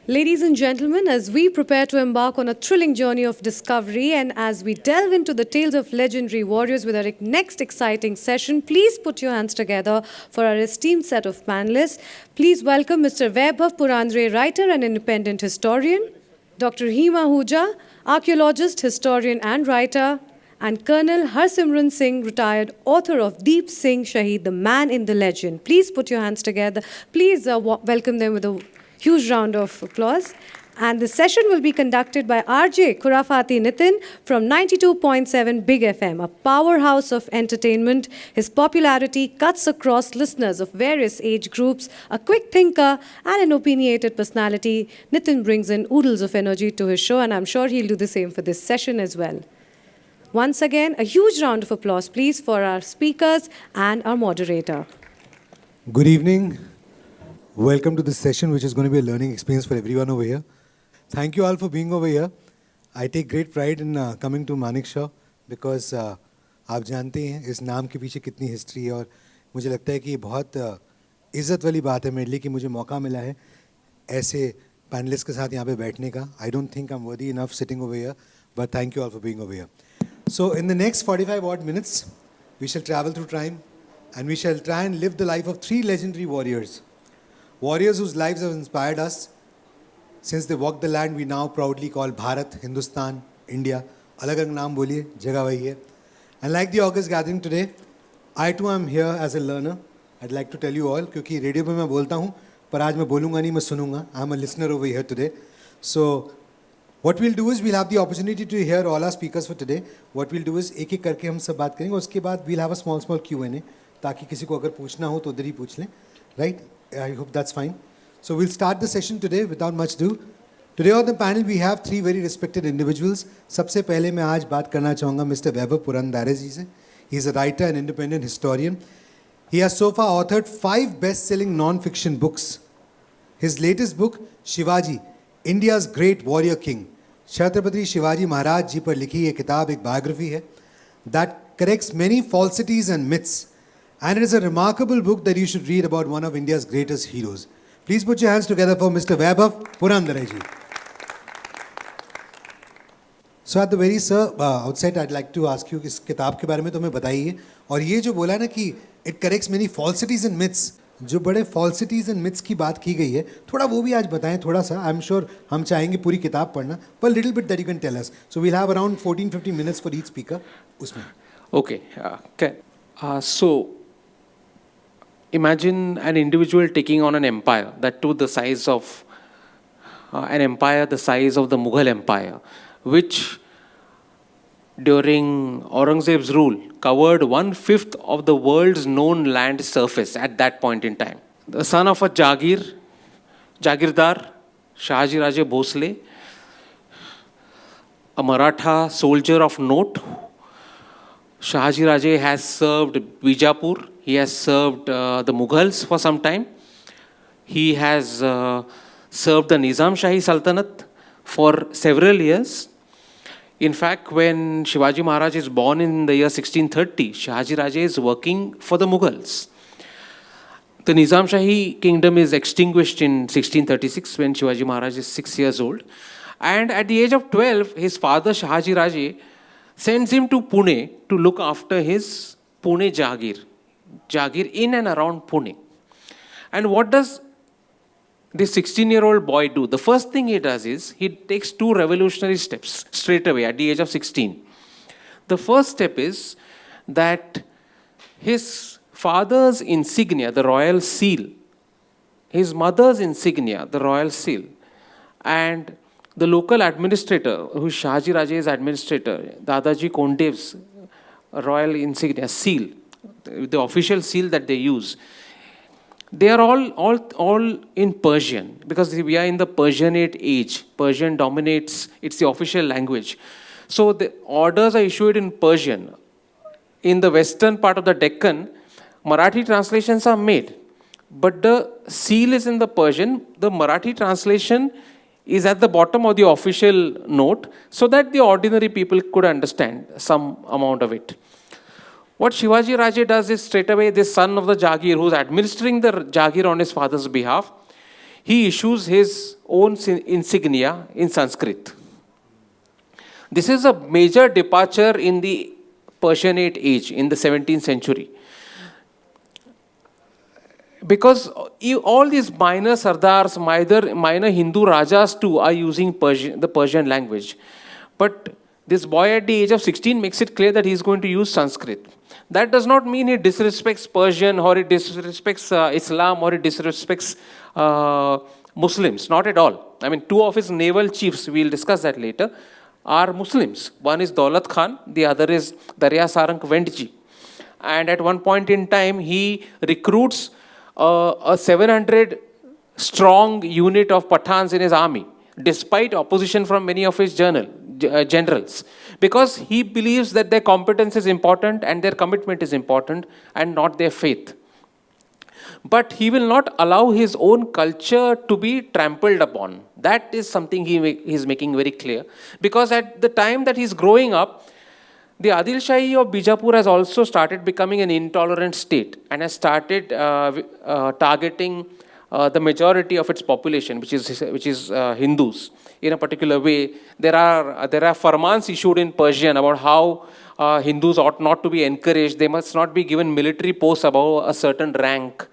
Ladies and gentlemen, as we prepare to embark on a thrilling journey of discovery and as we delve into the tales of legendary warriors with our next exciting session, please put your hands together for our esteemed set of panelists. Please welcome Mr. Vaibhav Purandare, writer and independent historian, Dr. Rima Hooja, archaeologist, historian and writer, and Colonel Harsimran Singh, retired author of Deep Singh Shaheed, the man in the legend. Please put your hands together. Please welcome them with a huge round of applause. And the session will be conducted by RJ Khurafati Nitin from 92.7 Big FM, a powerhouse of entertainment. His popularity cuts across listeners of various age groups. A quick thinker and an opinionated personality, Nitin brings in oodles of energy to his show, and I'm sure he'll do the same for this session as well. Once again, a huge round of applause, please, for our speakers and our moderator. Good evening. Welcome to this session, which is going to be a learning experience for everyone over here. Thank you all for being over here. I take great pride in coming to Manekshaw because आप जानते हैं इस नाम के पीछे कितनी history है और मुझे लगता है कि ये बहुत इज़्ज़त वाली बात है मेरे लिए कि मुझे मौका मिला है ऐसे पैनलिस्ट के साथ यहाँ पे बैठने का. I don't think I'm worthy enough sitting over here, but thank you all for being over here. So in the next 45 odd minutes, we shall travel through time and we shall try and live the life of three legendary warriors. Warriors whose lives have inspired us since they walked the land we now proudly call Bharat, Hindustan, India. Alag-alag naam boliye, jagah wahi hai. And like the August gathering today, I too am here as a learner. I'd like to tell you all, क्योंकि radio पे मैं बोलता हूँ, पर आज मैं बोलूँगा नहीं, मैं सुनूँगा. I'm a listener over here today. So what we'll do is we'll have the opportunity to hear all our speakers for today. What we'll do is एक-एक करके हम सब बात करेंगे. उसके बाद we'll have a small Q&A, ताकि किसी को अगर पूछना हो तो उधर ही पूछ लें. Right? I hope that's fine. So we'll start the session today without much ado. Today on the panel we have three very respected individuals. सबसे पहले मैं आज बात करना चाहूँगा Mr. Vaibhav Purandare जी से. He is a writer and independent historian. He has so far authored 5 best-selling non-fiction books. His latest book, Shivaji, India's Great Warrior King, Chhatrapati Shivaji Maharaj जी पर लिखी ये किताब एक बायोग्राफी है that corrects many falsities and myths. And it is a remarkable book that you should read about one of India's greatest heroes. Please put your hands together for Mr. Vaibhav Purandare ji. So at the very outset, I'd like to ask you इस किताब के बारे में तो हमें बताइए. और ये जो बोला ना कि it corrects many falsities and myths, जो बड़े falsities and myths की बात की गई है, थोड़ा वो भी आज बताएं थोड़ा सा. I'm sure हम चाहेंगे पूरी किताब पढ़ना, but little bit that you can tell us. So we'll have around 14-15 minutes for each speaker. उसमें. Okay. So imagine an individual taking on an empire, that too the size of an empire the size of the Mughal Empire, which during Aurangzeb's rule covered 1/5 of the world's known land surface at that point in time. The son of a Jagirdar, Shahaji Raje Bhosle, a Maratha soldier of note, Shahaji Raje has served Bijapur. He has served the Mughals for some time. He has served the Nizam Shahi Sultanate for several years. In fact, when Shivaji Maharaj is born in the year 1630, Shahaji Raje is working for the Mughals. The Nizam Shahi kingdom is extinguished in 1636 when Shivaji Maharaj is 6 years old. And at the age of 12, his father Shahaji Raje sends him to Pune to look after his Pune Jagir in and around Pune. And what does this 16-year-old boy do? The first thing he does is he takes 2 revolutionary steps straight away at the age of 16. The first step is that his father's insignia, the royal seal, his mother's insignia, the royal seal, and the local administrator, who is Shahaji Raje's administrator, Dadaji Kondev's royal insignia, seal, the official seal that they use, they are all in Persian, because we are in the Persianate age. Persian dominates, it's the official language. So the orders are issued in Persian. In the western part of the Deccan, Marathi translations are made, but the seal is in the Persian. The Marathi translation is at the bottom of the official note so that the ordinary people could understand some amount of it. What Shivaji Raje does is straight away, this son of the Jagir who's administering the Jagir on his father's behalf, he issues his own insignia in Sanskrit. This is a major departure in the Persianate age, in the 17th century. Because all these minor sardars, minor Hindu rajas too, are using the Persian language. But this boy at the age of 16 makes it clear that he is going to use Sanskrit. That does not mean he disrespects Persian, or he disrespects Islam, or he disrespects Muslims. Not at all. I mean, two of his naval chiefs, we'll discuss that later, are Muslims. One is Daulat Khan, the other is Darya Sarang Vendji. And at one point in time, he recruits a 700 strong unit of Pathans in his army, despite opposition from many of his generals, because he believes that their competence is important and their commitment is important and not their faith. But he will not allow his own culture to be trampled upon. That is something he is making very clear, because at the time that he's growing up, the Adil Shahi of Bijapur has also started becoming an intolerant state and has started targeting the majority of its population, which is Hindus, in a particular way. There are farmans issued in Persian about how Hindus ought not to be encouraged. They must not be given military posts above a certain rank,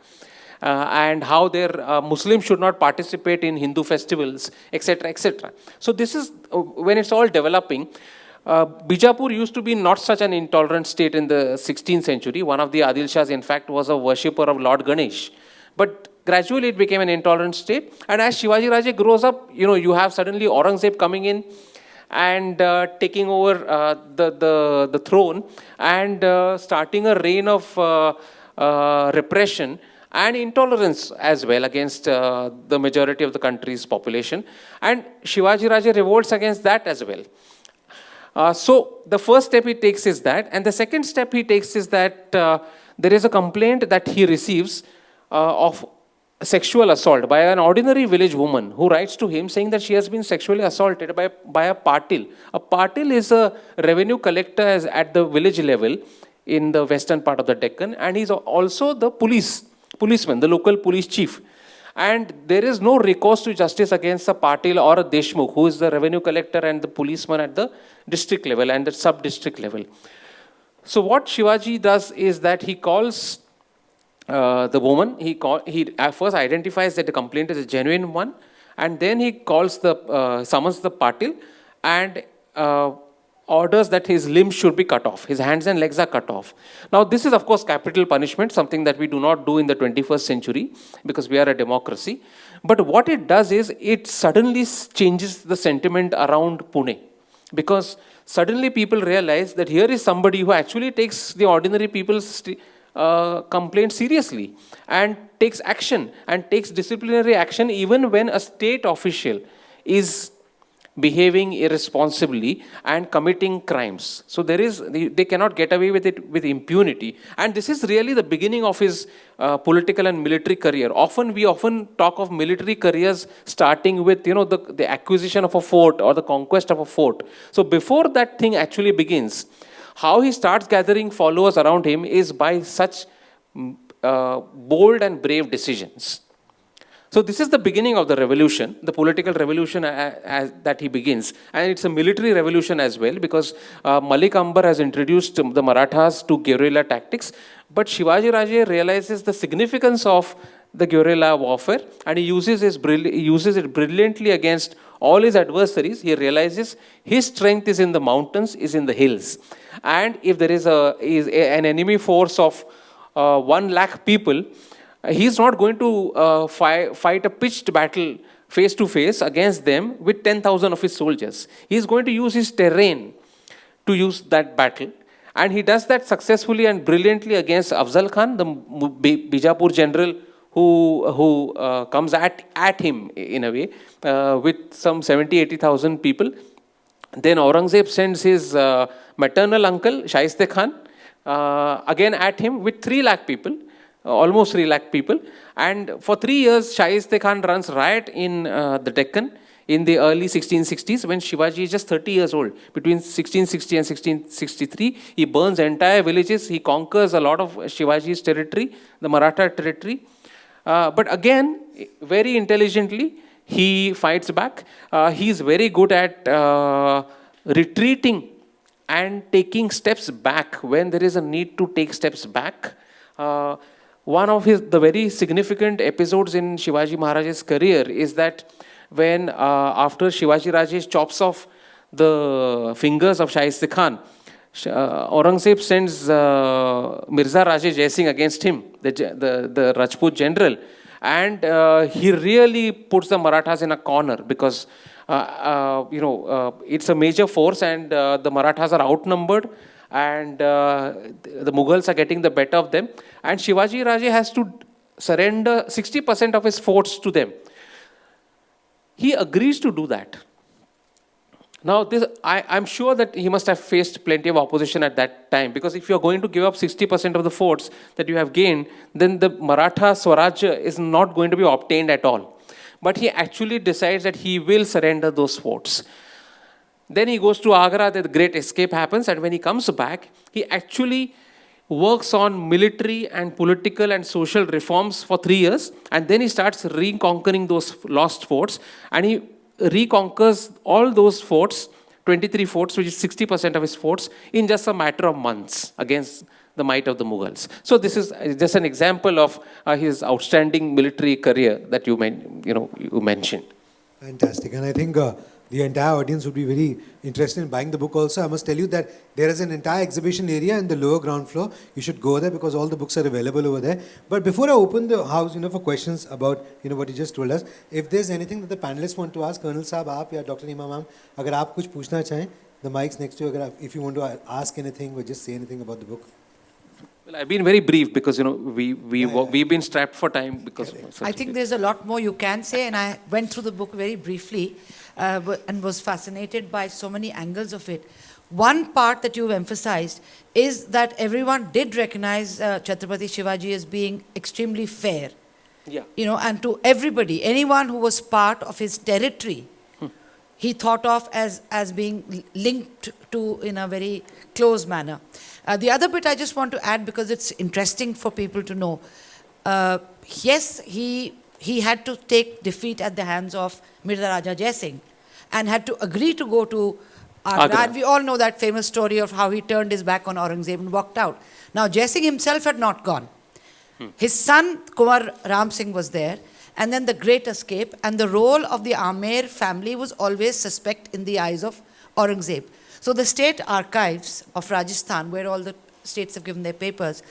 and how their Muslims should not participate in Hindu festivals, etc., etc. So this is when it's all developing. Bijapur used to be not such an intolerant state in the 16th century. One of the Adil Shahs, in fact, was a worshipper of Lord Ganesh. But gradually it became an intolerant state. And as Shivaji Raje grows up, you have suddenly Aurangzeb coming in and taking over the throne and starting a reign of repression and intolerance as well against the majority of the country's population. And Shivaji Raje revolts against that as well. So the first step he takes is that, and the second step he takes is that there is a complaint that he receives of sexual assault by an ordinary village woman who writes to him saying that she has been sexually assaulted by a patil. A patil is a revenue collector at the village level in the western part of the Deccan, and he's also the policeman, the local police chief. And there is no recourse to justice against a Patil or a Deshmukh, who is the revenue collector and the policeman at the district level and the sub-district level. So what Shivaji does is that he calls the woman, he first identifies that the complaint is a genuine one, and then he summons the Patil and orders that his limbs should be cut off. His hands and legs are cut off. Now, this is, of course, capital punishment, something that we do not do in the 21st century because we are a democracy. But what it does is it suddenly changes the sentiment around Pune, because suddenly people realize that here is somebody who actually takes the ordinary people's complaint seriously and takes action and takes disciplinary action even when a state official is behaving irresponsibly and committing crimes. So they cannot get away with it with impunity. And this is really the beginning of his political and military career. We often talk of military careers starting with, the acquisition of a fort or the conquest of a fort. So before that thing actually begins, how he starts gathering followers around him is by such bold and brave decisions. So this is the beginning of the revolution, the political revolution that he begins. And it's a military revolution as well, because Malik Ambar has introduced the Marathas to guerrilla tactics. But Shivaji Raje realizes the significance of the guerrilla warfare, and he uses it brilliantly against all his adversaries. He realizes his strength is in the mountains, is in the hills. And if there is an enemy force of 1 lakh people, he's not going to fight a pitched battle face to face against them with 10,000 of his soldiers. He's going to use his terrain to use that battle. And he does that successfully and brilliantly against Afzal Khan, the Bijapur general who comes at him in a way with some 70,000-80,000 people. Then Aurangzeb sends his maternal uncle, Shaiste Khan, again at him with 3 lakh people. Almost 3 lakh people. And for 3 years, Shaiste Khan runs riot in the Deccan in the early 1660s when Shivaji is just 30 years old. Between 1660 and 1663, he burns entire villages. He conquers a lot of Shivaji's territory, the Maratha territory. But again, very intelligently, he fights back. He's very good at retreating and taking steps back when there is a need to take steps back. One of the very significant episodes in Shivaji Maharaj's career is that when after Shivaji Raje chops off the fingers of Shaheed Khan, Aurangzeb sends Mirza Raje Jai Singh against him, the Rajput general, and he really puts the Marathas in a corner because it's a major force and the Marathas are outnumbered and the Mughals are getting the better of them, and Shivaji Raje has to surrender 60% of his forts to them. He agrees to do that. Now, I'm sure that he must have faced plenty of opposition at that time, because if you're going to give up 60% of the forts that you have gained, then the Maratha Swarajya is not going to be obtained at all. But he actually decides that he will surrender those forts. Then he goes to Agra, the great escape happens, and when he comes back, he actually works on military and political and social reforms for 3 years, and then he starts reconquering those lost forts, and he reconquers all those forts, 23 forts, which is 60% of his forts, in just a matter of months against the might of the Mughals. So this is just an example of his outstanding military career that you mentioned. Fantastic. And I think the entire audience would be very interested in buying the book also. I must tell you that there is an entire exhibition area in the lower ground floor. You should go there because all the books are available over there. But before I open the house, for questions about, what you just told us, if there's anything that the panelists want to ask, Colonel Saab, aap ya Dr. Rima ma'am, agar aap kuch puchna chahein, the mic's next to you. If you want to ask anything or just say anything about the book. Well, I've been very brief because, we've been strapped for time because... I think there's a lot more you can say, and I went through the book very briefly and was fascinated by so many angles of it. One part that you've emphasized is that everyone did recognize Chhatrapati Shivaji as being extremely fair. Yeah. And to everybody, anyone who was part of his territory, he thought of as being linked to in a very close manner. The other bit I just want to add, because it's interesting for people to know, yes, he had to take defeat at the hands of Mirza Raja Jai Singh and had to agree to go to Agra. And we all know that famous story of how he turned his back on Aurangzeb and walked out. Now, Jai Singh himself had not gone. His son, Kumar Ram Singh, was there. And then the Great Escape, and the role of the Amer family was always suspect in the eyes of Aurangzeb. So the state archives of Rajasthan, where all the states have given their papers,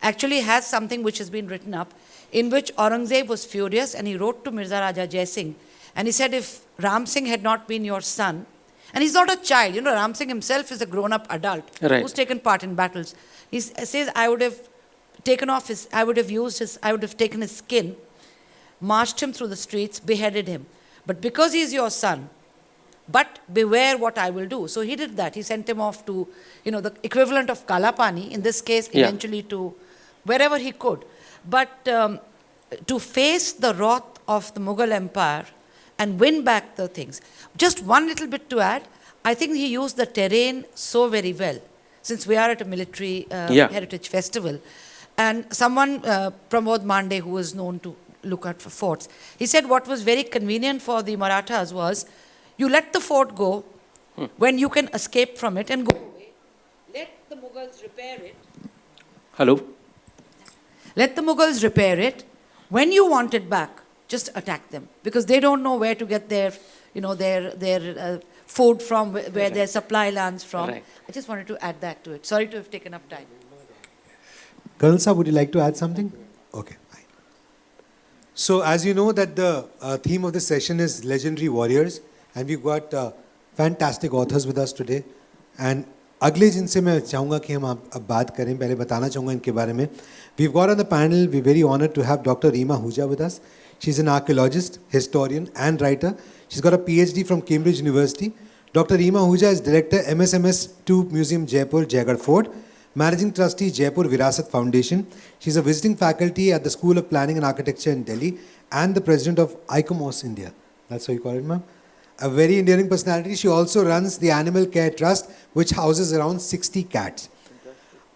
actually has something which has been written up, in which Aurangzeb was furious, and he wrote to Mirza Raja Jai Singh, and he said, if Ram Singh had not been your son, and he's not a child, Ram Singh himself is a grown-up adult who's taken part in battles. He says, I would have taken his skin, marched him through the streets, beheaded him. But because he's your son, but beware what I will do. So he did that. He sent him off to, the equivalent of Kalapani, in this case, eventually to wherever he could. But to face the wrath of the Mughal Empire and win back the things. Just one little bit to add, I think he used the terrain so very well, since we are at a military heritage festival. And someone, Pramod Mande, who was known to look at for forts, he said what was very convenient for the Marathas was, you let the fort go when you can escape from it and go away. Let the Mughals repair it. Hello? Let the Mughals repair it. When you want it back, just attack them, because they don't know where to get their, their food from, where their supply lands from. Right. I just wanted to add that to it. Sorry to have taken up time. Colonel Saab, would you like to add something? Okay, fine. So as you know that the theme of this session is legendary warriors, and we've got fantastic authors with us today. And अगले जिनसे मैं चाहूँगा कि हम अब बात करें, पहले बताना चाहूँगा इनके बारे में. We've got on the panel, we're very honored to have Dr. Rima Hooja with us. She's an archaeologist, historian and writer. She's got a PhD from Cambridge University. Dr. Rima Hooja is Director, MSMS 2 Museum, Jaipur, Jaigarh Fort. Managing Trustee, Jaipur Virasat Foundation. She's a visiting faculty at the School of Planning and Architecture in Delhi and the President of ICOMOS India. That's how you call it, ma'am? A very endearing personality. She also runs the Animal Care Trust, which houses around 60 cats.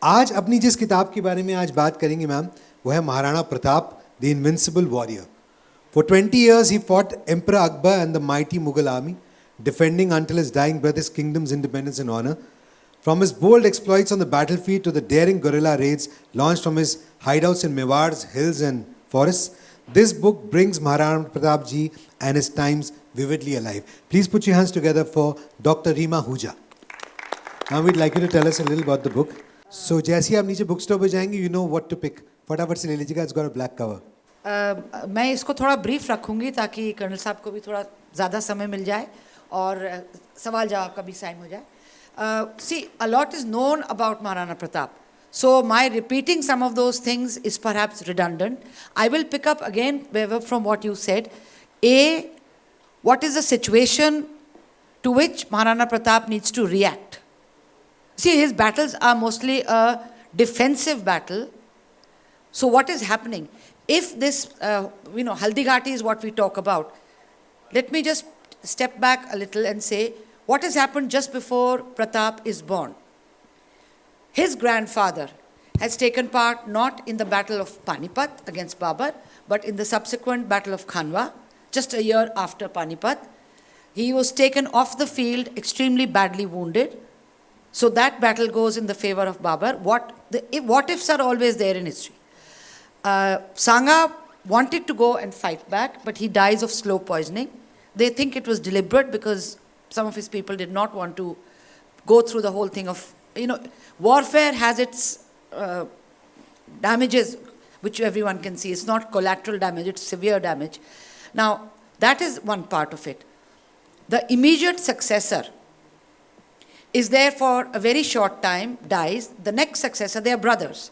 आज अपनी जिस किताब के बारे में आज बात करेंगे मैम, वो है Maharana Pratap, the Invincible warrior. For 20 years, he fought Emperor Akbar and the mighty Mughal army, defending until his dying breath his kingdom's independence and honor. From his bold exploits on the battlefield to the daring guerrilla raids launched from his hideouts in Mewad's hills and forests, this book brings Maharana Pratap ji and his times vividly alive. Please put your hands together for Dr. Rima Hooja. Now we'd like you to tell us a little about the book. So, जैसे ही आप नीचे book store पे जाएंगे, you know what to pick. फटाफट से ले लीजिएगा, it's got a black cover. मैं इसको थोड़ा ब्रीफ रखूंगी ताकि कर्नल साहब को भी थोड़ा ज़्यादा समय मिल जाए और सवाल जवाब का भी टाइम हो जाए. See, a lot is known about Maharana Pratap. So my repeating some of those things is perhaps redundant. I will pick up again, Vaibhav, from what you said. What is the situation to which Maharana Pratap needs to react? See, his battles are mostly a defensive battle. So what is happening? If this, Haldigati is what we talk about, let me just step back a little and say, what has happened just before Pratap is born? His grandfather has taken part not in the battle of Panipat against Babur, but in the subsequent battle of Khanwa, just a year after Panipat. He was taken off the field, extremely badly wounded. So that battle goes in the favor of Babur. What ifs are always there in history. Sangha wanted to go and fight back, but he dies of slow poisoning. They think it was deliberate because some of his people did not want to go through the whole thing of, warfare has its damages, which everyone can see. It's not collateral damage, it's severe damage. Now, that is one part of it. The immediate successor is there for a very short time, dies. The next successor, they are brothers.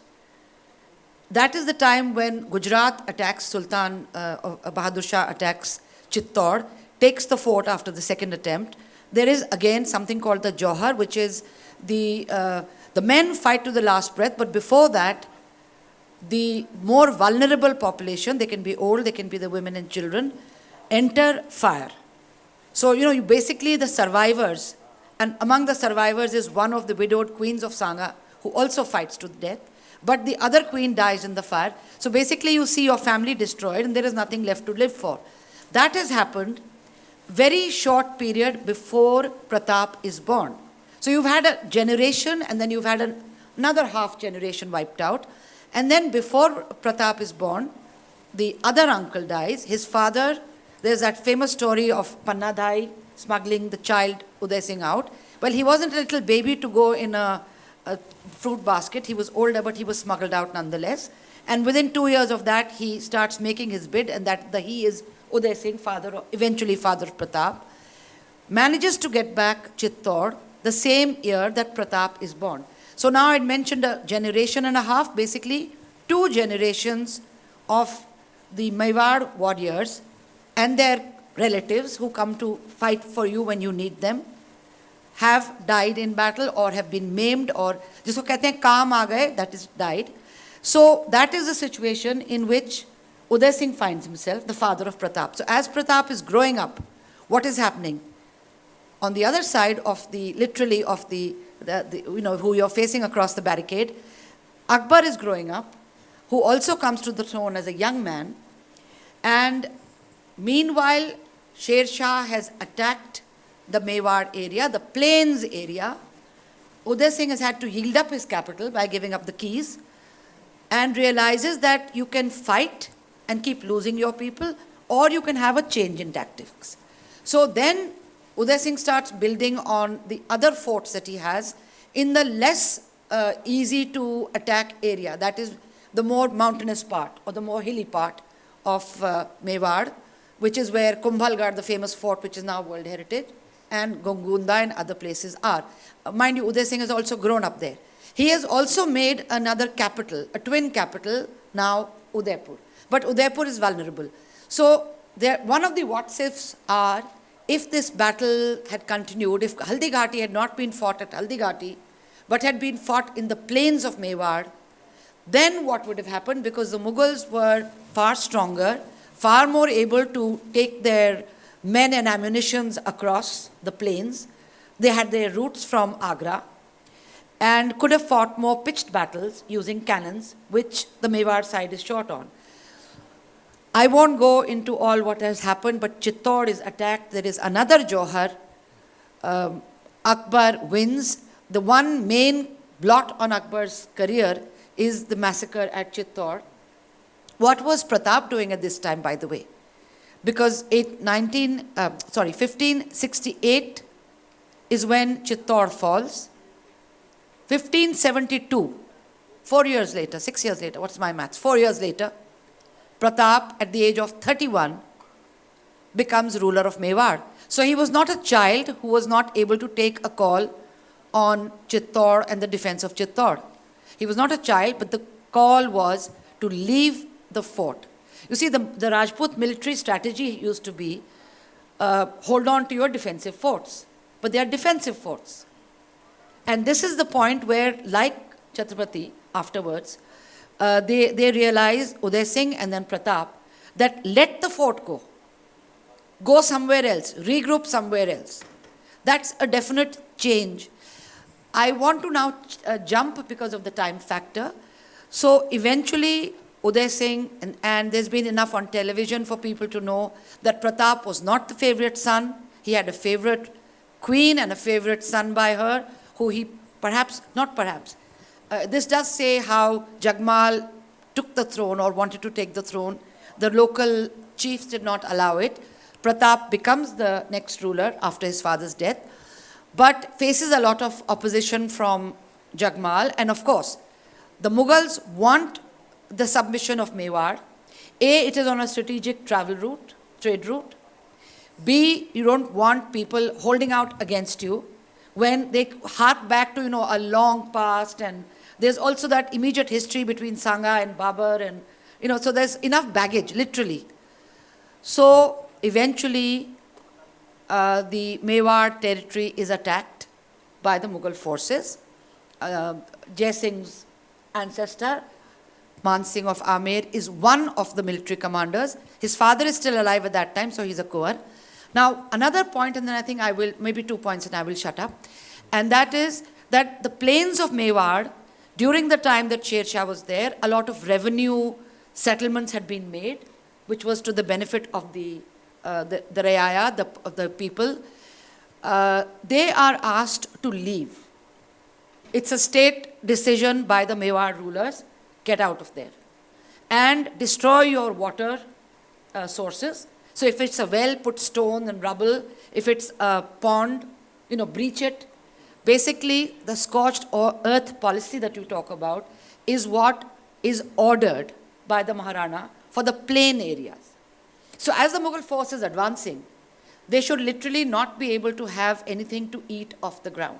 That is the time when Gujarat attacks Sultan Bahadur Shah attacks Chittor, takes the fort after the second attempt. There is again something called the Johar, which is the men fight to the last breath, but before that, the more vulnerable population, they can be old, they can be the women and children, enter fire. So, you basically the survivors, and among the survivors is one of the widowed queens of Sangha, who also fights to the death. But the other queen dies in the fire. So basically you see your family destroyed and there is nothing left to live for. That has happened very short period before Pratap is born. So you've had a generation and then you've had another half generation wiped out. And then before Pratap is born, the other uncle dies. His father, there's that famous story of Pannadhai smuggling the child Uday Singh out. Well, he wasn't a little baby to go in a fruit basket. He was older, but he was smuggled out nonetheless. And within 2 years of that, he starts making his bid, and he is Uday Singh, eventually father of Pratap, manages to get back Chittor the same year that Pratap is born. So now I'd mentioned a generation and a half, basically 2 generations of the Mewar warriors and their relatives who come to fight for you when you need them, have died in battle or have been maimed or jisko kehte hain kaam aa gaye, that is died. So that is the situation in which Uday Singh finds himself, the father of Pratap. So as Pratap is growing up, what is happening? On the other side of who you're facing across the barricade, Akbar is growing up, who also comes to the throne as a young man. And meanwhile, Sher Shah has attacked the Mewar area, the plains area. Uday Singh has had to yield up his capital by giving up the keys and realizes that you can fight and keep losing your people, or you can have a change in tactics. So then Uday Singh starts building on the other forts that he has in the less easy to attack area, that is the more mountainous part or the more hilly part of Mewar, which is where Kumbhalgarh, the famous fort which is now World Heritage, and Gongunda and other places are. Mind you, Uday Singh has also grown up there. He has also made another capital, a twin capital, now Udaipur. But Udaipur is vulnerable. So one of the what-ifs are, if this battle had continued, if Haldigati had not been fought at Haldigati, but had been fought in the plains of Mewar, then what would have happened? Because the Mughals were far stronger, far more able to take their men and ammunitions across the plains. They had their routes from Agra and could have fought more pitched battles using cannons, which the Mewar side is short on. I won't go into all what has happened, but Chittor is attacked. There is another Johar. Akbar wins. The one main blot on Akbar's career is the massacre at Chittor. What was Pratap doing at this time, by the way? Because 1568 is when Chittor falls. 1572, 4 years later, 6 years later, what's my maths? 4 years later, Pratap, at the age of 31, becomes ruler of Mewar. So he was not a child who was not able to take a call on Chittor and the defense of Chittor. He was not a child, but the call was to leave the fort. You see, the Rajput military strategy used to be, hold on to your defensive forts. But they are defensive forts. And this is the point where, like Chhatrapati afterwards, they realized, Uday Singh and then Pratap, that let the fort go. Go somewhere else, regroup somewhere else. That's a definite change. I want to now jump because of the time factor. So eventually, Uday Singh, and there's been enough on television for people to know that Pratap was not the favorite son. He had a favorite queen and a favorite son by her, who he this does say how Jagmal took the throne or wanted to take the throne. The local chiefs did not allow it. Pratap becomes the next ruler after his father's death, but faces a lot of opposition from Jagmal. And of course, the Mughals want the submission of Mewar. A, it is on a strategic travel route, trade route. B, you don't want people holding out against you when they hark back to, a long past. And there's also that immediate history between Sangha and Babur, and, so there's enough baggage, literally. So eventually, the Mewar territory is attacked by the Mughal forces. Jai Singh's ancestor, Man Singh of Amer, is one of the military commanders. His father is still alive at that time, so he's a Kuwar. Now, another point, and then I think maybe 2 points and I will shut up. And that is that the plains of Mewar, during the time that Sher Shah was there, a lot of revenue settlements had been made, which was to the benefit of the Rayaya, the people. They are asked to leave. It's a state decision by the Mewar rulers. Get out of there. And destroy your water sources. So if it's a well, put stone and rubble. If it's a pond, breach it. Basically, the scorched earth policy that you talk about is what is ordered by the Maharana for the plain areas. So as the Mughal force is advancing, they should literally not be able to have anything to eat off the ground,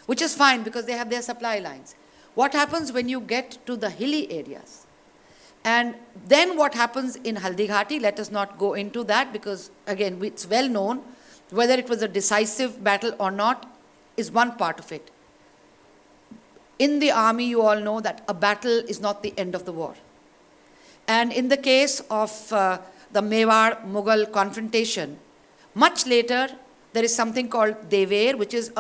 which is fine because they have their supply lines. What happens when you get to the hilly areas? And then what happens in Haldighati, let us not go into that because, again, it's well known. Whether it was a decisive battle or not is one part of it. In the army, you all know that a battle is not the end of the war. And in the case of the Mewar Mughal confrontation, much later, there is something called Dever, which is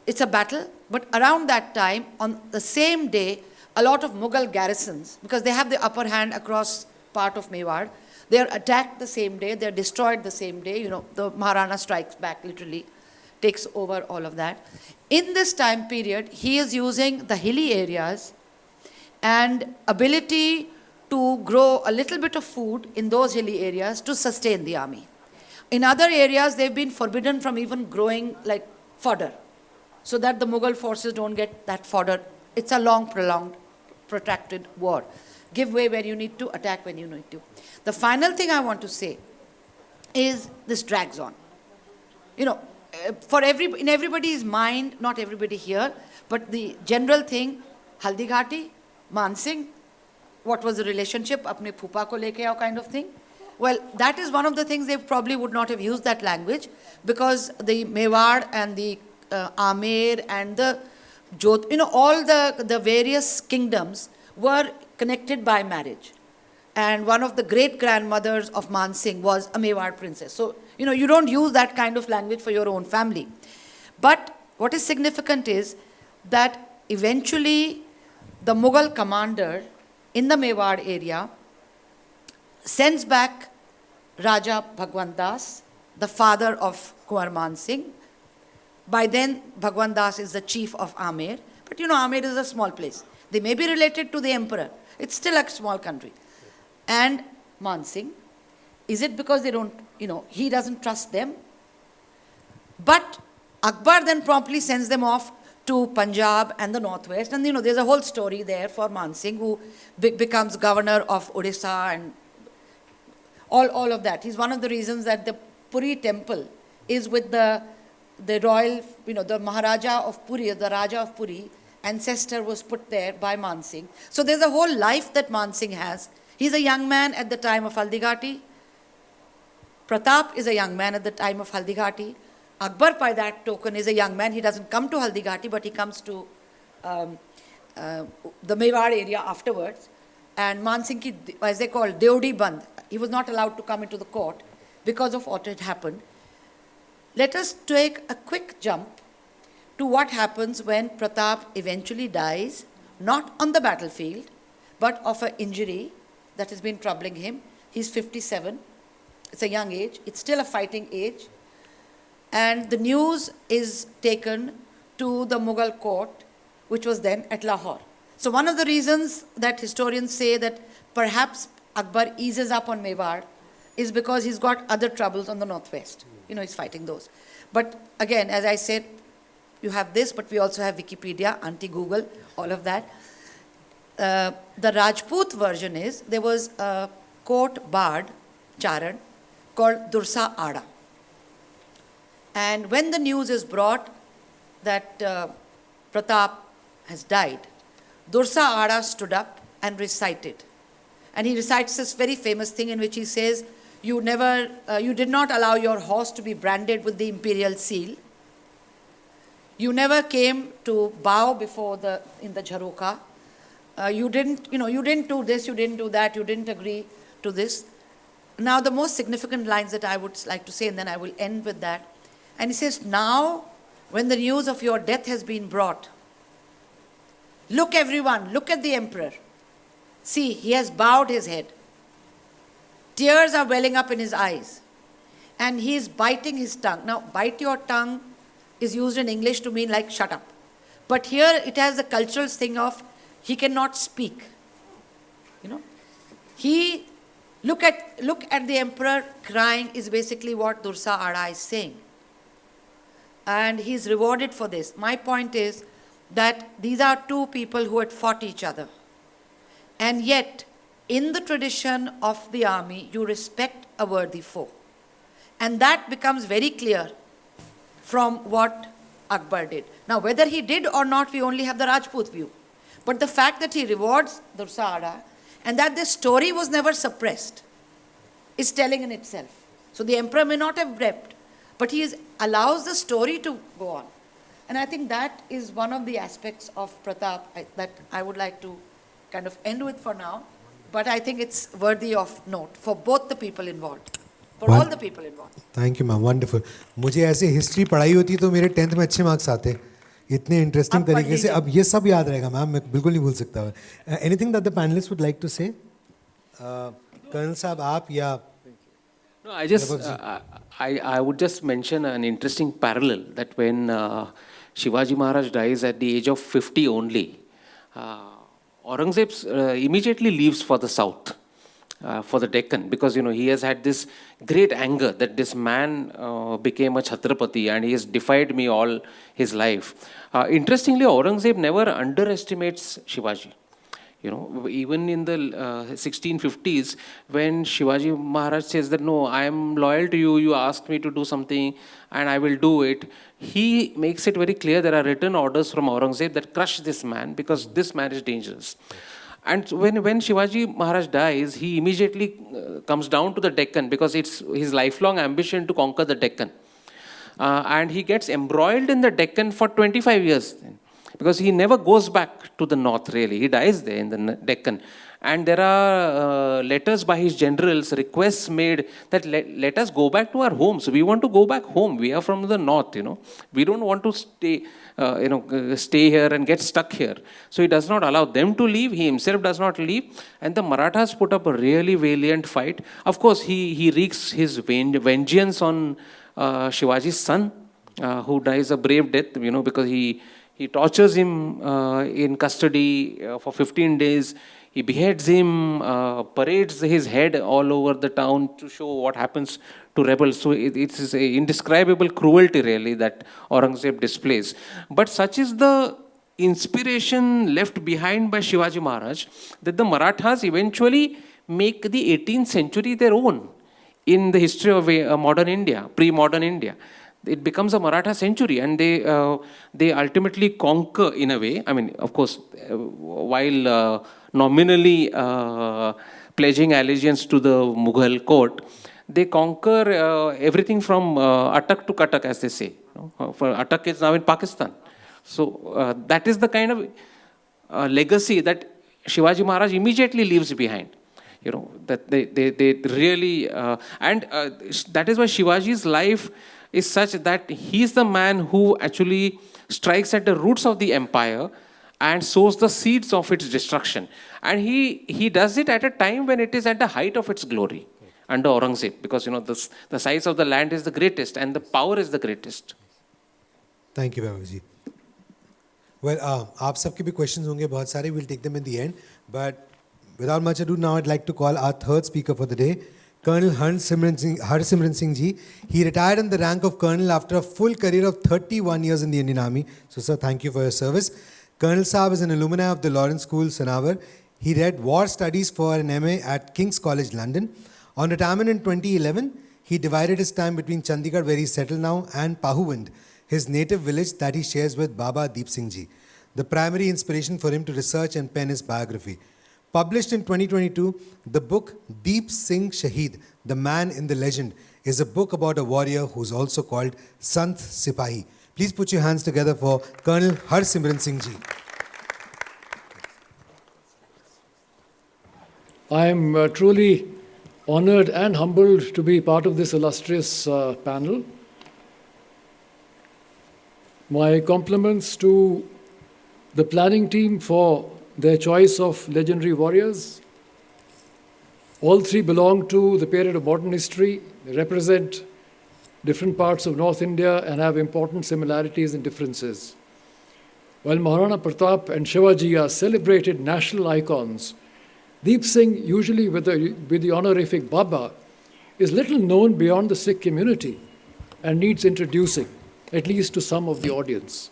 it's a battle, but around that time, on the same day, a lot of Mughal garrisons, because they have the upper hand across part of Mewar, they are attacked the same day, they are destroyed the same day. The Maharana strikes back, literally, takes over all of that. In this time period, he is using the hilly areas and ability to grow a little bit of food in those hilly areas to sustain the army. In other areas, they've been forbidden from even growing like fodder, so that the Mughal forces don't get that fodder. It's a long, prolonged, protracted war. Give way where you need to, attack when you need to. The final thing I want to say is this drags on. In everybody's mind, not everybody here, but the general thing, Haldighati, Man Singh, what was the relationship, apne phupa ko leke aao kind of thing. Well, that is one of the things they probably would not have used that language because the Mewar and the Amer and the Jodh, all the various kingdoms were connected by marriage. And one of the great-grandmothers of Man Singh was a Mewar princess. So, you don't use that kind of language for your own family. But what is significant is that eventually the Mughal commander in the Mewar area sends back Raja Bhagwan Das, the father of Kunwar Man Singh. By then, Bhagwan Das is the chief of Amer. But you know, Amer is a small place. They may be related to the emperor. It's still a small country. And Man Singh, is it because they don't, he doesn't trust them? But Akbar then promptly sends them off to Punjab and the northwest. And there's a whole story there for Man Singh, who becomes governor of Odisha and all of that. He's one of the reasons that the Puri temple is with the royal, the Maharaja of Puri, the Raja of Puri, ancestor was put there by Man Singh. So there's a whole life that Man Singh has. He's a young man at the time of Haldighati. Pratap is a young man at the time of Haldighati. Akbar, by that token, is a young man. He doesn't come to Haldighati, but he comes to the Mewar area afterwards. And Man Singh ki, as they call, Deodi Band. He was not allowed to come into the court because of what had happened. Let us take a quick jump to what happens when Pratap eventually dies, not on the battlefield, but of an injury that has been troubling him. He's 57. It's a young age. It's still a fighting age. And the news is taken to the Mughal court, which was then at Lahore. So one of the reasons that historians say that perhaps Akbar eases up on Mewar is because he's got other troubles on the northwest. He's fighting those. But again, as I said, you have this, but we also have Wikipedia, anti-Google, all of that. The Rajput version is, there was a court bard, Charan, called Dursa Ada. And when the news is brought that Pratap has died, Dursa Ada stood up and recited. And he recites this very famous thing in which he says, you did not allow your horse to be branded with the imperial seal. You never came to bow before in the Jharoka. You didn't do this, you didn't do that, you didn't agree to this. Now the most significant lines that I would like to say, and then I will end with that. And he says, now when the news of your death has been brought, look everyone, look at the emperor. See, he has bowed his head. Tears are welling up in his eyes. And he is biting his tongue. Now, bite your tongue is used in English to mean like shut up. But here it has the cultural thing of he cannot speak. He look at the emperor crying is basically what Dursa Ada is saying. And he's rewarded for this. My point is that these are two people who had fought each other. And yet, in the tradition of the army, you respect a worthy foe. And that becomes very clear from what Akbar did. Now, whether he did or not, we only have the Rajput view. But the fact that he rewards Dursa Ada and that this story was never suppressed is telling in itself. So the emperor may not have wept, but he allows the story to go on. And I think that is one of the aspects of Pratap that I would like to kind of end with for now. But I think it's worthy of note for both the people involved, for all the people involved. Thank you, ma'am. Wonderful. मुझे ऐसे history पढ़ाई होती तो मेरे 10th में अच्छे marks आते. इतने इंटरेस्टिंग तरीके से अब ये सब याद रहेगा मैम, मैं बिल्कुल नहीं भूल सकता. Anything that the panelists would like to say? Colonel साहब आप या? No, I would just mention an interesting parallel that when Shivaji Maharaj dies at the age of 50 only, Aurangzeb immediately leaves for the south, for the Deccan, because he has had this great anger that this man became a Chhatrapati and he has defied me all his life. Interestingly, Aurangzeb never underestimates Shivaji. Even in the 1650s, when Shivaji Maharaj says that, no, I am loyal to you, you asked me to do something and I will do it, he makes it very clear there are written orders from Aurangzeb that crush this man because this man is dangerous. And when Shivaji Maharaj dies, he immediately comes down to the Deccan because it's his lifelong ambition to conquer the Deccan. And he gets embroiled in the Deccan for 25 years. Because he never goes back to the north, really. He dies there in the Deccan. And there are letters by his generals, requests made that let us go back to our homes. We want to go back home. We are from the north, We don't want to stay here and get stuck here. So he does not allow them to leave. He himself does not leave. And the Marathas put up a really valiant fight. Of course, he wreaks his vengeance on Shivaji's son, who dies a brave death, because he tortures him in custody for 15 days. He beheads him, parades his head all over the town to show what happens to rebels. So it is an indescribable cruelty, really, that Aurangzeb displays. But such is the inspiration left behind by Shivaji Maharaj that the Marathas eventually make the 18th century their own in the history of modern India, pre-modern India. It becomes a Maratha century, and they ultimately conquer in a way. I mean, of course, while nominally pledging allegiance to the Mughal court, they conquer everything from Attak to Katak, as they say. For Attak is now in Pakistan. So that is the kind of legacy that Shivaji Maharaj immediately leaves behind. That they really, and that is why Shivaji's life is such that he is the man who actually strikes at the roots of the empire and sows the seeds of its destruction. And he does it at a time when it is at the height of its glory under Aurangzeb, because the size of the land is the greatest and the power is the greatest. Thank you, Vaibhav ji. Well, aap sabke bhi questions honge bahut sare. We'll take them in the end. But without much ado, now I'd like to call our third speaker for the day, Colonel Harsimran Singh ji. He retired in the rank of colonel after a full career of 31 years in the Indian Army. So, sir, thank you for your service. Colonel Saab is an alumni of the Lawrence School, Sanavar. He read War Studies for an MA at King's College, London. On retirement in 2011, he divided his time between Chandigarh, where he settled now, and Pahuvind, his native village that he shares with Baba Deep Singh ji, the primary inspiration for him to research and pen his biography. Published in 2022, the book Deep Singh Shaheed, The Man in the Legend, is a book about a warrior who's also called Sant Sipahi. Please put your hands together for Colonel Harsimran Singh ji. I am truly honored and humbled to be part of this illustrious panel. My compliments to the planning team for their choice of legendary warriors. All three belong to the period of modern history. They represent different parts of North India and have important similarities and differences. While Maharana Pratap and Shivaji are celebrated national icons, Deep Singh, usually with the honorific Baba, is little known beyond the Sikh community and needs introducing, at least to some of the audience.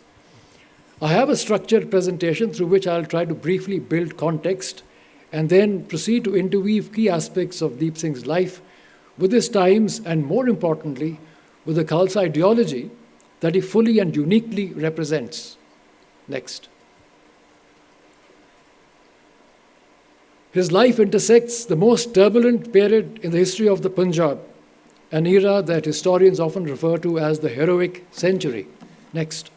I have a structured presentation through which I'll try to briefly build context and then proceed to interweave key aspects of Deep Singh's life with his times and, more importantly, with the Khalsa ideology that he fully and uniquely represents. Next. His life intersects the most turbulent period in the history of the Punjab, an era that historians often refer to as the heroic century. Next.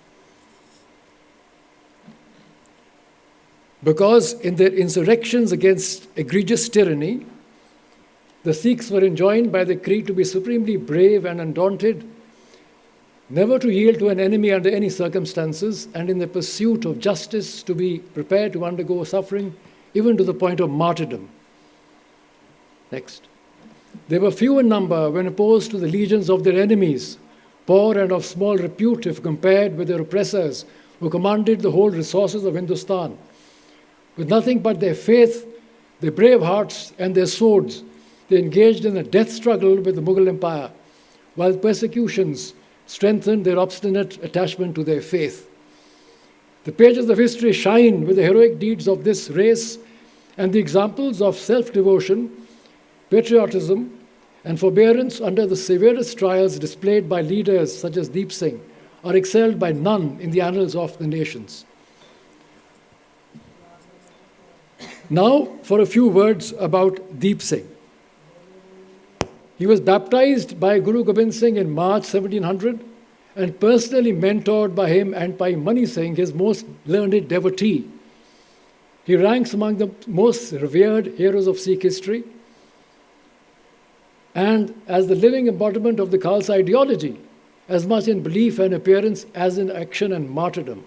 Because in their insurrections against egregious tyranny, the Sikhs were enjoined by the creed to be supremely brave and undaunted, never to yield to an enemy under any circumstances, and in the pursuit of justice to be prepared to undergo suffering, even to the point of martyrdom. Next. They were few in number when opposed to the legions of their enemies, poor and of small repute if compared with their oppressors who commanded the whole resources of Hindustan. With nothing but their faith, their brave hearts, and their swords, they engaged in a death struggle with the Mughal Empire, while persecutions strengthened their obstinate attachment to their faith. The pages of history shine with the heroic deeds of this race, and the examples of self-devotion, patriotism, and forbearance under the severest trials displayed by leaders such as Deep Singh are excelled by none in the annals of the nations. Now, for a few words about Deep Singh. He was baptized by Guru Gobind Singh in March 1700 and personally mentored by him and by Mani Singh, his most learned devotee. He ranks among the most revered heroes of Sikh history and as the living embodiment of the Khalsa ideology, as much in belief and appearance as in action and martyrdom.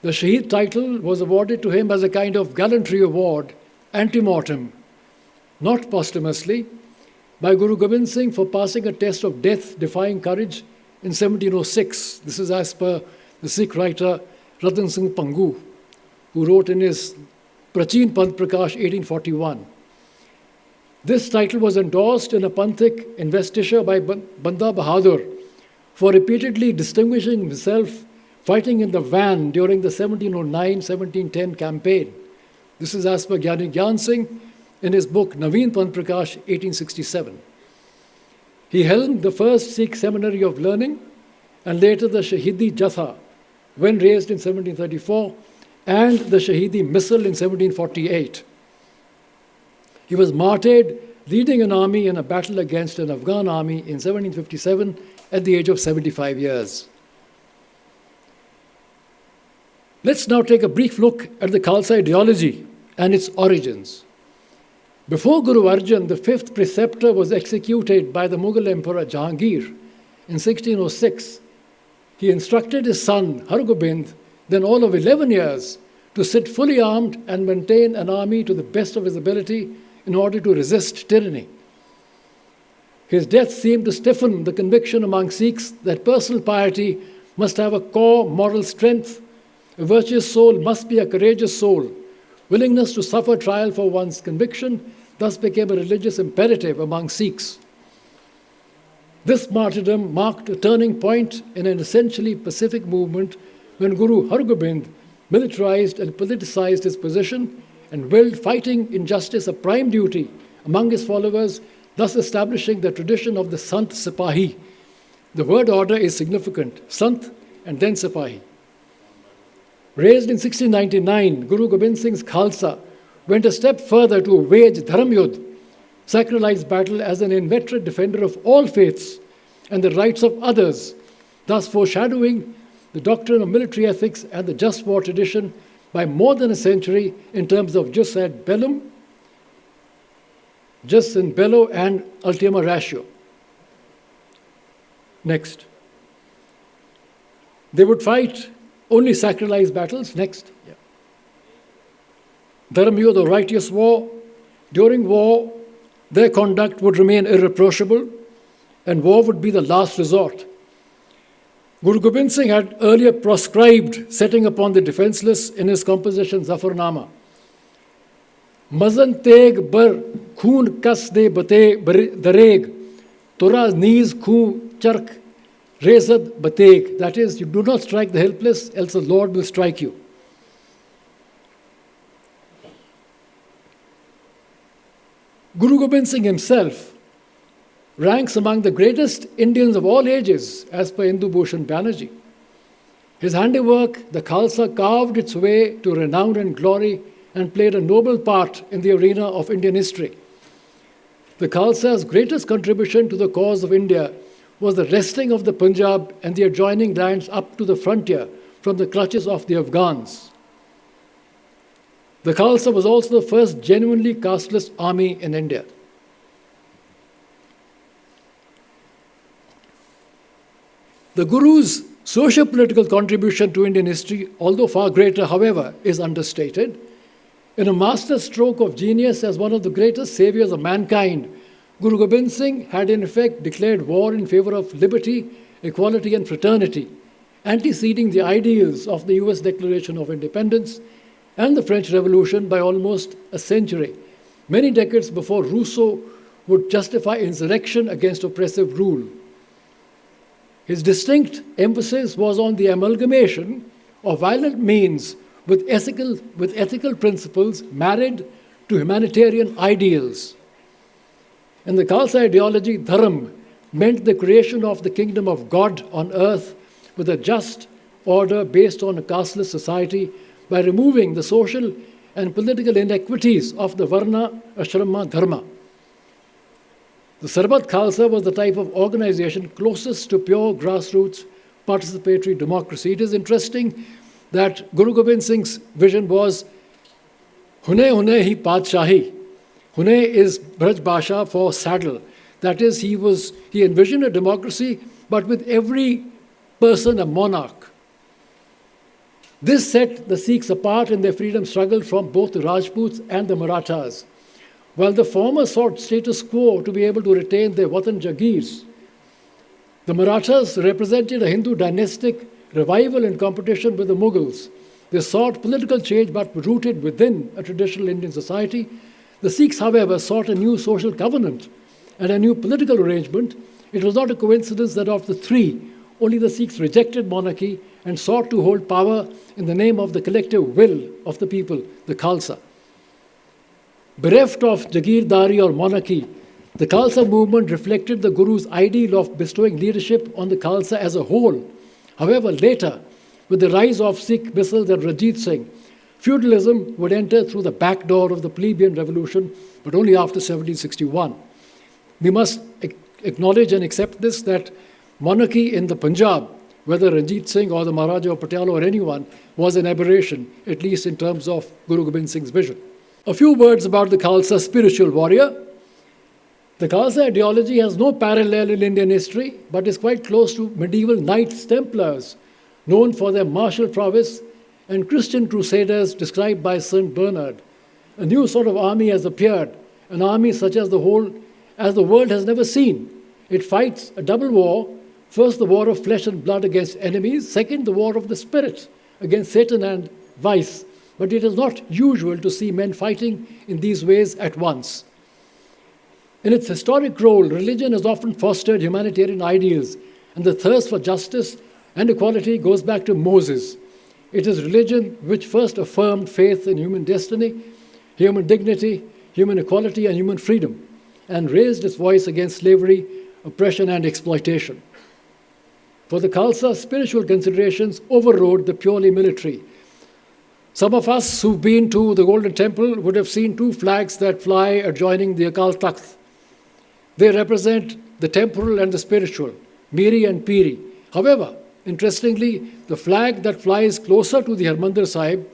The Shaheed title was awarded to him as a kind of gallantry award, ante-mortem, not posthumously, by Guru Gobind Singh for passing a test of death-defying courage in 1706. This is as per the Sikh writer Ratan Singh Pangu, who wrote in his Prachin Panth Prakash 1841. This title was endorsed in a Panthic investiture by Banda Bahadur for repeatedly distinguishing himself fighting in the van during the 1709-1710 campaign. This is as per Gyani Gyan Singh in his book Naveen Panth Prakash 1867. He held the first Sikh seminary of learning and later the Shahidi Jatha when raised in 1734 and the Shahidi Missal in 1748. He was martyred leading an army in a battle against an Afghan army in 1757 at the age of 75 years. Let's now take a brief look at the Khalsa ideology and its origins. Before Guru Arjan, the fifth preceptor was executed by the Mughal Emperor Jahangir in 1606. He instructed his son Hargobind, then all of 11 years, to sit fully armed and maintain an army to the best of his ability in order to resist tyranny. His death seemed to stiffen the conviction among Sikhs that personal piety must have a core moral strength. A virtuous soul must be a courageous soul. Willingness to suffer trial for one's conviction thus became a religious imperative among Sikhs. This martyrdom marked a turning point in an essentially pacific movement when Guru Hargobind militarized and politicized his position and willed fighting injustice a prime duty among his followers, thus establishing the tradition of the Sant Sipahi. The word order is significant, Sant and then Sipahi. Raised in 1699, Guru Gobind Singh's Khalsa went a step further to wage Dharam Yudh, sacralized battle as an inveterate defender of all faiths and the rights of others, thus foreshadowing the doctrine of military ethics and the just war tradition by more than a century in terms of jus ad bellum, jus in bello, and ultima ratio. Next. They would fight only sacralized battles. Next. Yeah. Dharam Yudh, or righteous war. During war, their conduct would remain irreproachable, and war would be the last resort. Guru Gobind Singh had earlier proscribed setting upon the defenseless in his composition Zafarnama. Mazan teg bar khoon kas de bate dareg, tora knees khoon chark rezad bateg. That is, you do not strike the helpless, else the Lord will strike you. Guru Gobind Singh himself ranks among the greatest Indians of all ages, as per Indu Bhushan Banerjee. His handiwork, the Khalsa, carved its way to renown and glory and played a noble part in the arena of Indian history. The Khalsa's greatest contribution to the cause of India was the wresting of the Punjab and the adjoining lands up to the frontier from the clutches of the Afghans. The Khalsa was also the first genuinely casteless army in India. The Guru's socio-political contribution to Indian history, although far greater, however, is understated. In a master stroke of genius as one of the greatest saviors of mankind, Guru Gobind Singh had in effect declared war in favor of liberty, equality, and fraternity, anteceding the ideals of the US Declaration of Independence and the French Revolution by almost a century, many decades before Rousseau would justify insurrection against oppressive rule. His distinct emphasis was on the amalgamation of violent means with ethical principles married to humanitarian ideals. In the Khalsa ideology, Dharam meant the creation of the kingdom of God on earth with a just order based on a casteless society by removing the social and political inequities of the Varna Ashrama Dharma. The Sarbat Khalsa was the type of organization closest to pure grassroots participatory democracy. It is interesting that Guru Gobind Singh's vision was Hune Hune hi Padshahi. Hune is Braj Bhasha for saddle. That is, he envisioned a democracy, but with every person a monarch. This set the Sikhs apart in their freedom struggle from both the Rajputs and the Marathas. While the former sought status quo to be able to retain their Watan Jagirs, the Marathas represented a Hindu dynastic revival in competition with the Mughals. They sought political change but rooted within a traditional Indian society. The Sikhs, however, sought a new social covenant and a new political arrangement. It was not a coincidence that of the three, only the Sikhs rejected monarchy and sought to hold power in the name of the collective will of the people, the Khalsa. Bereft of Jagirdari or monarchy, the Khalsa movement reflected the Guru's ideal of bestowing leadership on the Khalsa as a whole. However, later, with the rise of Sikh missiles and Ranjit Singh, feudalism would enter through the back door of the plebeian revolution, but only after 1761. We must acknowledge and accept this, that monarchy in the Punjab, whether Ranjit Singh or the Maharaja of Patiala or anyone, was an aberration, at least in terms of Guru Gobind Singh's vision. A few words about the Khalsa spiritual warrior. The Khalsa ideology has no parallel in Indian history, but is quite close to medieval Knights Templars, known for their martial prowess, and Christian crusaders described by St. Bernard. A new sort of army has appeared, an army such as the world has never seen. It fights a double war. First, the war of flesh and blood against enemies. Second, the war of the spirit against Satan and vice. But it is not usual to see men fighting in these ways at once. In its historic role, religion has often fostered humanitarian ideals, and the thirst for justice and equality goes back to Moses. It is religion which first affirmed faith in human destiny, human dignity, human equality, and human freedom, and raised its voice against slavery, oppression, and exploitation. For the Khalsa, spiritual considerations overrode the purely military. Some of us who've been to the Golden Temple would have seen two flags that fly adjoining the Akal Takht. They represent the temporal and the spiritual, Miri and Piri. However, interestingly, the flag that flies closer to the Harmandir Sahib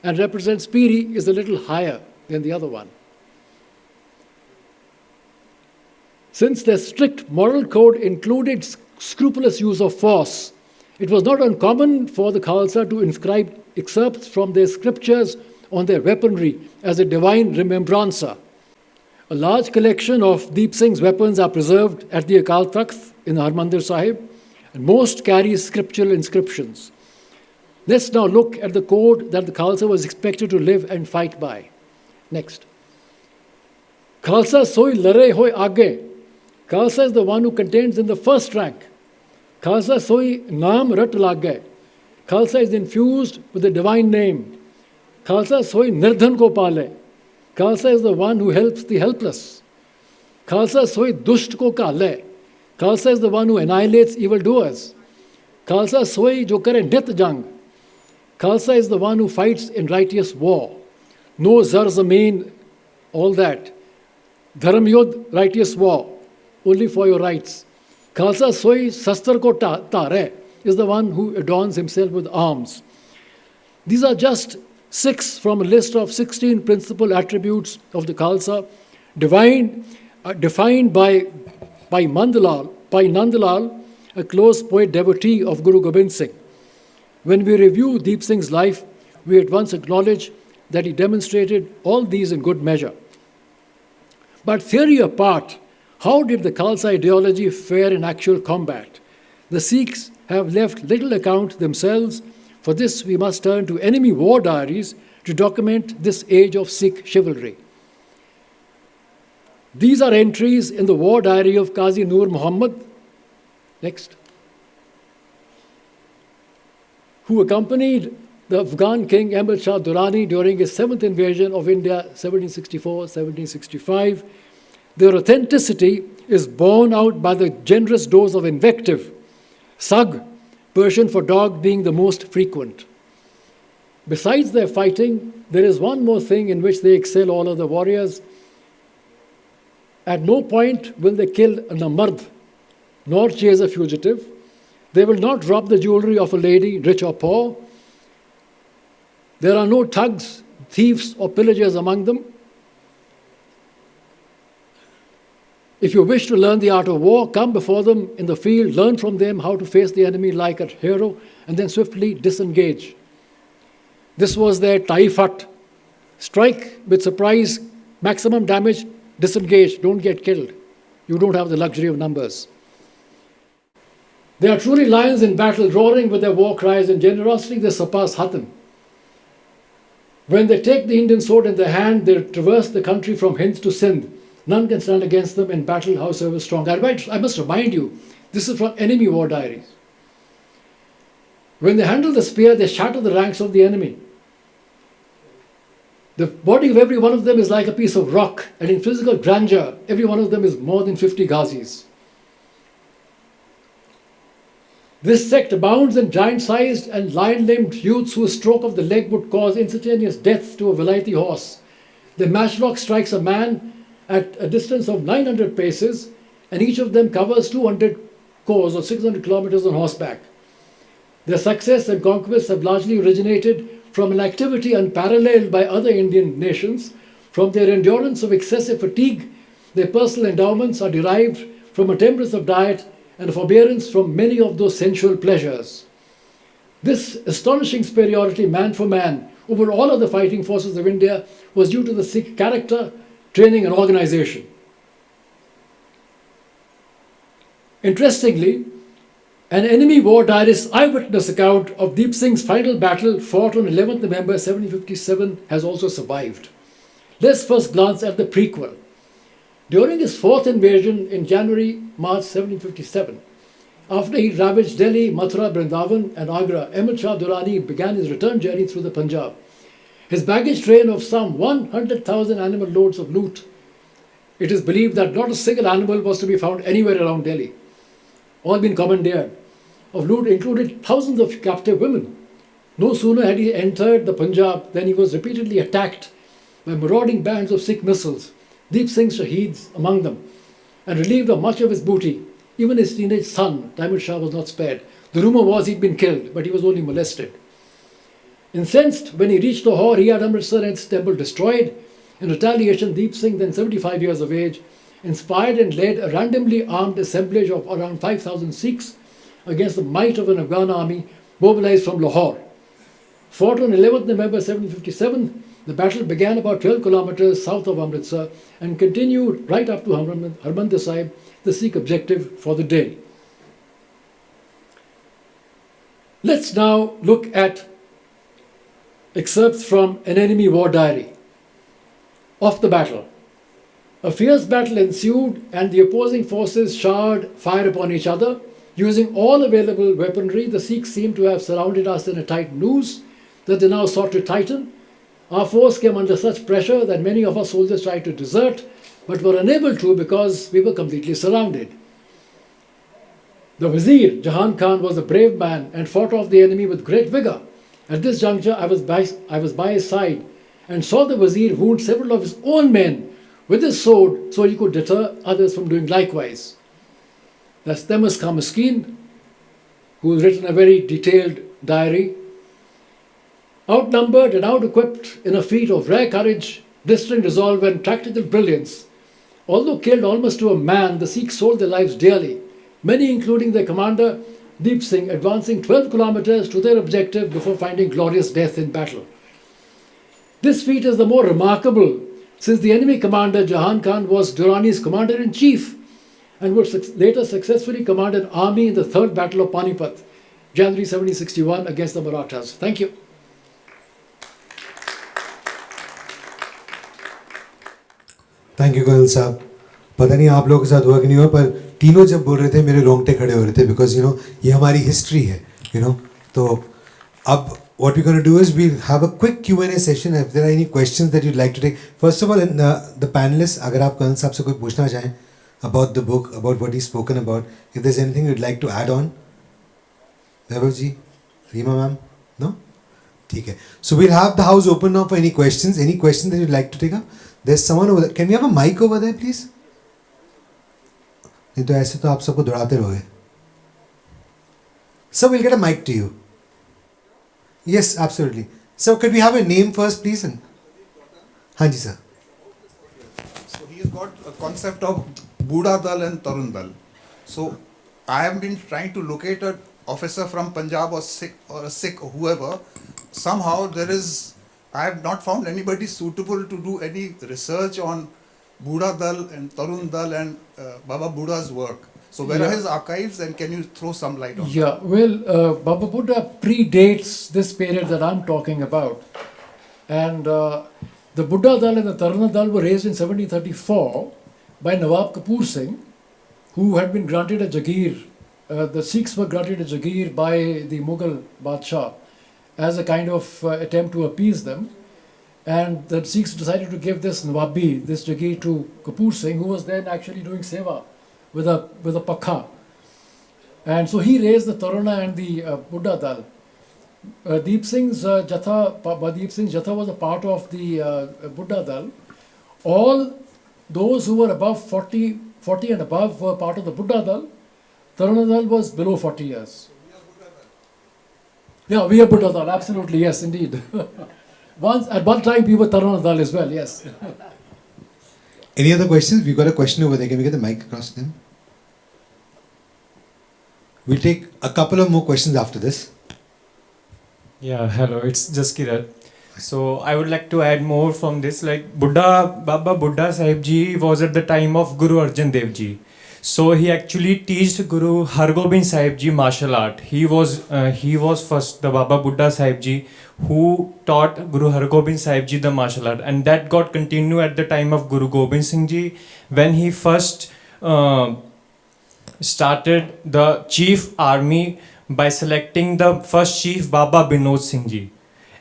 and represents Piri is a little higher than the other one. Since their strict moral code included scrupulous use of force, it was not uncommon for the Khalsa to inscribe excerpts from their scriptures on their weaponry as a divine remembrancer. A large collection of Deep Singh's weapons are preserved at the Akal Takht in the Harmandir Sahib, and most carry scriptural inscriptions. Let's now look at the code that the Khalsa was expected to live and fight by. Next. Khalsa soi lare hoy aage. Khalsa is the one who contends in the first rank. Khalsa soi naam rat lage. Khalsa is infused with the divine name. Khalsa soi nirdhan ko pale. Khalsa is the one who helps the helpless. Khalsa soi dusht ko kale. Khalsa is the one who annihilates evildoers. Khalsa soi jo kare nit jang. Khalsa is the one who fights in righteous war. No zar zameen, all that. Dharam yudh, righteous war, only for your rights. Khalsa soi sastar ko tare, is the one who adorns himself with arms. These are just 6 from a list of 16 principal attributes of the Khalsa, defined by Nandalal, a close poet devotee of Guru Gobind Singh. When we review Deep Singh's life, we at once acknowledge that he demonstrated all these in good measure. But theory apart, how did the Khalsa ideology fare in actual combat? The Sikhs have left little account themselves. For this, we must turn to enemy war diaries to document this age of Sikh chivalry. These are entries in the war diary of Qazi Nur Muhammad, next, who accompanied the Afghan king Ahmad Shah Durrani during his 7th invasion of India, 1764-1765. Their authenticity is borne out by the generous dose of invective, sag, Persian for dog, being the most frequent. Besides their fighting, there is one more thing in which they excel all other warriors. At no point will they kill a namard, nor chase a fugitive. They will not rob the jewelry of a lady, rich or poor. There are no thugs, thieves, or pillagers among them. If you wish to learn the art of war, come before them in the field, learn from them how to face the enemy like a hero, and then swiftly disengage. This was their taifat. Strike with surprise, maximum damage, disengage, don't get killed. You don't have the luxury of numbers. They are truly lions in battle, roaring with their war cries, and generosity they surpass Hatim. When they take the Indian sword in their hand, they traverse the country from Hind to Sindh. None can stand against them in battle, howsoever strong. I must remind you, this is from enemy war diaries. When they handle the spear, they shatter the ranks of the enemy. The body of every one of them is like a piece of rock, and in physical grandeur, every one of them is more than 50 Ghazis. This sect abounds in giant-sized and lion-limbed youths whose stroke of the leg would cause instantaneous death to a Vilayati horse. The matchlock strikes a man at a distance of 900 paces, and each of them covers 200 kos or 600 kilometers on horseback. Their success and conquests have largely originated from an activity unparalleled by other Indian nations. From their endurance of excessive fatigue, their personal endowments are derived from a temperance of diet and a forbearance from many of those sensual pleasures. This astonishing superiority, man for man, over all other fighting forces of India was due to the Sikh character, training and organization. Interestingly, an enemy war diarist's eyewitness account of Deep Singh's final battle fought on 11th November 1757 has also survived. Let's first glance at the prequel. During his fourth invasion in January-March 1757, after he ravaged Delhi, Mathura, Vrindavan and Agra, Ahmad Shah Durrani began his return journey through the Punjab. His baggage train of some 100,000 animal loads of loot. It is believed that not a single animal was to be found anywhere around Delhi. All been commandeered. Of loot included thousands of captive women. No sooner had he entered the Punjab than he was repeatedly attacked by marauding bands of Sikh missiles, Deep Singh Shaheeds among them, and relieved of much of his booty. Even his teenage son, Ahmad Shah, was not spared. The rumor was he'd been killed, but he was only molested. Incensed, when he reached Lahore, he had Amritsar and its temple destroyed. In retaliation, Deep Singh, then 75 years of age, inspired and led a randomly armed assemblage of around 5,000 Sikhs against the might of an Afghan army mobilized from Lahore. Fought on 11th November 1757, the battle began about 12 kilometers south of Amritsar and continued right up to Harmandir Sahib, the Sikh objective for the day. Let's now look at excerpts from an enemy war diary of the battle. A fierce battle ensued and the opposing forces showered fire upon each other. Using all available weaponry, the Sikhs seemed to have surrounded us in a tight noose that they now sought to tighten. Our force came under such pressure that many of our soldiers tried to desert, but were unable to because we were completely surrounded. The Vizier, Jahan Khan, was a brave man and fought off the enemy with great vigor. At this juncture, I was by his side and saw the Vizier wound several of his own men with his sword so he could deter others from doing likewise. That's Temas Khan Miskeen, who has written a very detailed diary. Outnumbered and out-equipped in a feat of rare courage, blistering resolve and tactical brilliance, although killed almost to a man, the Sikhs sold their lives dearly, many including their commander Deep Singh, advancing 12 kilometers to their objective before finding glorious death in battle. This feat is the more remarkable since the enemy commander Jahan Khan was Durrani's commander-in-chief and would later successfully command an army in the Third Battle of Panipat, January 1761, against the Marathas. Thank you. Thank you Goyal साहब. पता नहीं आप लोगों के साथ हुआ कि नहीं हुआ, पर तीनों जब बोल रहे थे मेरे रोंगटे खड़े हो रहे थे, बिकॉज ये हमारी हिस्ट्री है, तो अब what we're going to do is we'll have a quick Q&A session. If there are any questions that you'd like to take, first of all, the panelists, अगर आप कर्नल साहब से कोई पूछना चाहें about the book, about what he's spoken about, if there's anything you'd like to add on, Vaibhav ji, Rima ma'am, no? ठीक है. So we'll have the house open now for any questions. Any questions that you'd like to take up? There's someone over there. Can we have a mic over there, please? नहीं तो ऐसे तो आप सबको दौड़ाते रहोगे. So we'll get a mic to you. Yes, absolutely. So could we have a name first, please? And Hanji sir. So he has got a concept of Buddha Dal and Tarun Dal. So I have been trying to locate an officer from Punjab or a Sikh or whoever. Somehow I have not found anybody suitable to do any research on Buddha Dal and Tarun Dal and Baba Buddha's work. So where are his archives, and can you throw some light on that? Yeah, well, Baba Buddha predates this period that I'm talking about. And the Buddha Dal and the Taruna Dal were raised in 1734 by Nawab Kapoor Singh, who had been granted a Jagir. The Sikhs were granted a Jagir by the Mughal Badshah as a kind of attempt to appease them. And the Sikhs decided to give this Nawabi, this Jagir, to Kapoor Singh, who was then actually doing seva with a pakha. And so he raised the Taruna and the Buddha Dal. Deep Singh's Jatha was a part of the Buddha Dal. All those who were above 40 and above were part of the Buddha Dal. Taruna Dal was below 40 years. Yeah, we are Buddha Dal, absolutely, yes, indeed. At one time we were Taruna Dal as well, yes. Any other questions? We've got a question over there. Can we get the mic across to them? We'll take a couple of more questions after this. Yeah, hello, it's just Kirat. So I would like to add more from this. Like Baba Buddha Sahib Ji was at the time of Guru Arjan Dev Ji. So he actually taught Guru Hargobind Sahib Ji martial art. He was first the Baba Buddha Sahib Ji who taught Guru Hargobind Sahib Ji the martial art, and that got continued at the time of Guru Gobind Singh Ji when he first started the chief army by selecting the first chief Baba Binod Singh Ji,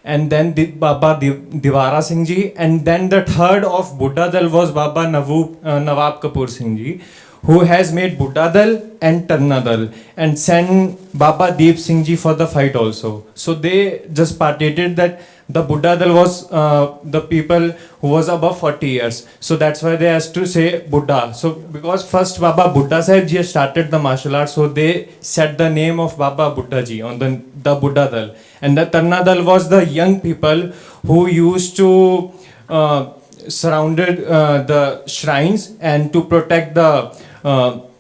and then Baba Diwara Singh Ji, and then the third of Buddha Dal was Baba Nawab Kapoor Singh Ji, who has made Buddha Dal and Tarna Dal and sent Baba Deep Singh Ji for the fight also. So they just partated that the Buddha Dal was the people who was above 40 years. So that's why they has to say Buddha. So because first Baba Buddha Sahib Ji started the martial arts, so they set the name of Baba Buddha Ji on the Buddha Dal. And the Tarna Dal was the young people who used to surrounded the shrines and to protect the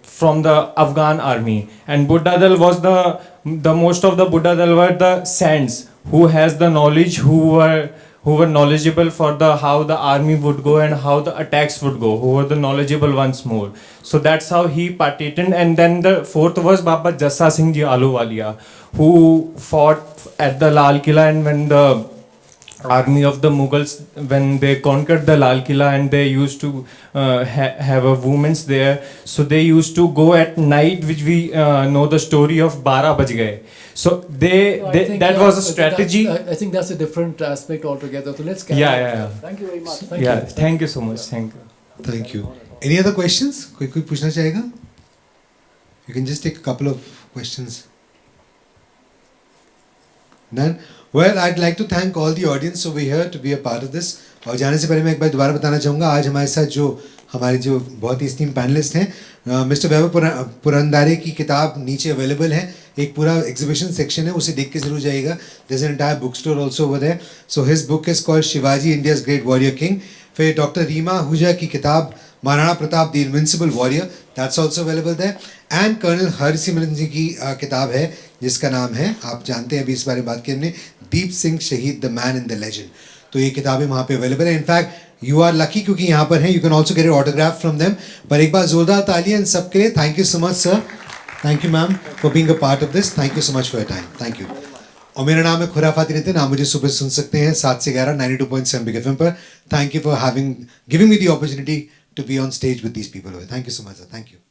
from the Afghan army. And Buddha Dal was the most of the Buddha Dal were the saints who has the knowledge, who were knowledgeable for the how the army would go and how the attacks would go, who were the knowledgeable once more. So that's how he partated. And then the fourth was Baba Jassa Singh Ji Ahluwalia, who fought at the Lal Killa, and when the army of the Mughals, when they conquered the Lal Killa, and they used to have a women's there, so they used to go at night, which we know the story of 12 baj gaye. So that was a strategy. I think that's a different aspect altogether. So let's carry Yeah. on. Thank you very much. Thank you so much. Thank you. Thank you. Any other questions? कोई पूछना चाहेगा? You can just take a couple of questions. None? Well, I'd like to thank all the audience over here to be a part of this. और जाने से पहले मैं एक बार दोबारा बताना चाहूँगा, आज हमारे साथ हमारे बहुत ही esteemed panelist हैं, मिस्टर वैभव पुरंदारे की किताब नीचे अवेलेबल है, एक पूरा एग्जीबिशन सेक्शन है, उसे देख के जरूर जाइएगा. There's an entire bookstore also over there. So his book is called Shivaji, India's Great Warrior King. फिर डॉक्टर रीमा हुजा की किताब Maharana Pratap the invincible warrior, that's also available there. And colonel Harsimran ji की किताब है जिसका नाम है, आप जानते हैं अभी इस बारे में बात की हमने, दीप सिंह शहीद the man in the legend. तो ये किताबें वहाँ पे अवेलेबल है. इनफैक्ट यू आर लकी क्योंकि यहाँ पर हैं, you can also get an autograph from them. पर एक बार जोरदार तालियां इन सबके लिए. Thank you so much sir, thank you ma'am for being a part of this. Thank you so much for your time. Thank you. और मेरा नाम है खुराफाती नितिन. आप मुझे सुबह सुन सकते हैं 7 से 11 92.7 बिग एफएम पर. Thank you for giving me the opportunity to be on stage with these people. Thank you so much, sir. Thank you.